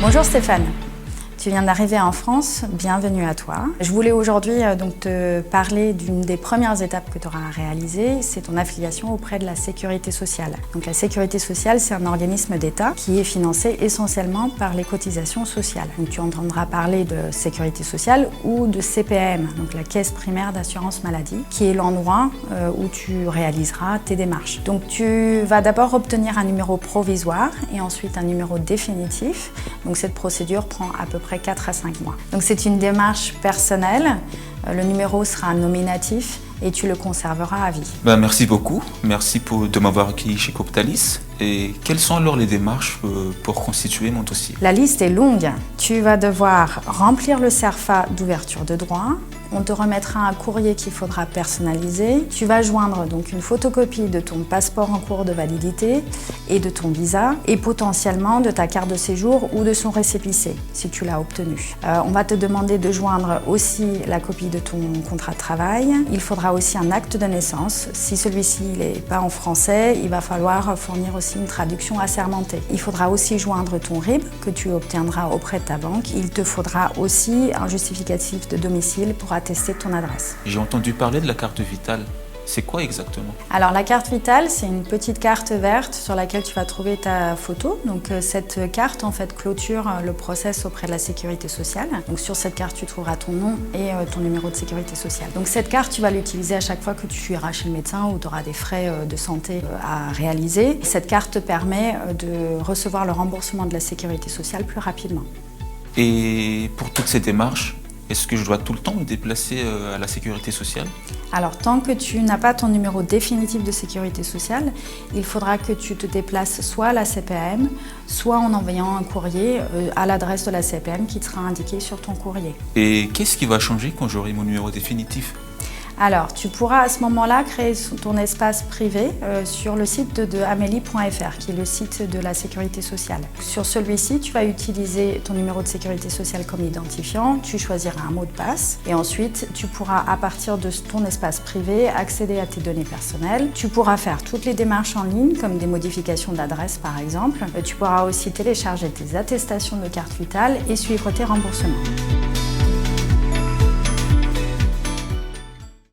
Bonjour Stéphane, tu viens d'arriver en France, bienvenue à toi. Je voulais aujourd'hui donc te parler d'une des premières étapes que tu auras à réaliser, c'est ton affiliation auprès de la Sécurité sociale. Donc la Sécurité sociale, c'est un organisme d'État qui est financé essentiellement par les cotisations sociales. Donc tu entendras parler de Sécurité sociale ou de CPAM, donc la Caisse primaire d'assurance maladie, qui est l'endroit où tu réaliseras tes démarches. Donc tu vas d'abord obtenir un numéro provisoire et ensuite un numéro définitif. Donc cette procédure prend à peu près 4 à 5 mois. Donc c'est une démarche personnelle, le numéro sera nominatif et tu le conserveras à vie. Merci beaucoup, merci de m'avoir accueilli chez Coptalis. Et quelles sont alors les démarches pour constituer mon dossier? La liste est longue. Tu vas devoir remplir le CERFA d'ouverture de droit. On te remettra un courrier qu'il faudra personnaliser. Tu vas joindre donc une photocopie de ton passeport en cours de validité et de ton visa et potentiellement de ta carte de séjour ou de son récépissé si tu l'as obtenu. On va te demander de joindre aussi la copie de ton contrat de travail. Il faudra aussi un acte de naissance. Si celui-ci n'est pas en français, il va falloir fournir aussi une traduction assermentée. Il faudra aussi joindre ton RIB que tu obtiendras auprès de ta banque. Il te faudra aussi un justificatif de domicile pour attester ton adresse. J'ai entendu parler de la carte vitale. C'est quoi exactement? Alors la carte vitale, c'est une petite carte verte sur laquelle tu vas trouver ta photo. Donc cette carte en fait clôture le process auprès de la Sécurité sociale. Donc sur cette carte, tu trouveras ton nom et ton numéro de Sécurité sociale. Donc cette carte, tu vas l'utiliser à chaque fois que tu iras chez le médecin ou tu auras des frais de santé à réaliser. Cette carte te permet de recevoir le remboursement de la Sécurité sociale plus rapidement. Et pour toutes ces démarches, est-ce que je dois tout le temps me déplacer à la Sécurité sociale? Alors, tant que tu n'as pas ton numéro définitif de Sécurité sociale, il faudra que tu te déplaces soit à la CPAM, soit en envoyant un courrier à l'adresse de la CPAM qui te sera indiquée sur ton courrier. Et qu'est-ce qui va changer quand j'aurai mon numéro définitif? Alors, tu pourras à ce moment-là créer ton espace privé sur le site de amélie.fr, qui est le site de la Sécurité sociale. Sur celui-ci, tu vas utiliser ton numéro de Sécurité sociale comme identifiant, tu choisiras un mot de passe et ensuite, tu pourras, à partir de ton espace privé, accéder à tes données personnelles. Tu pourras faire toutes les démarches en ligne, comme des modifications d'adresse par exemple. Tu pourras aussi télécharger tes attestations de carte vitale et suivre tes remboursements.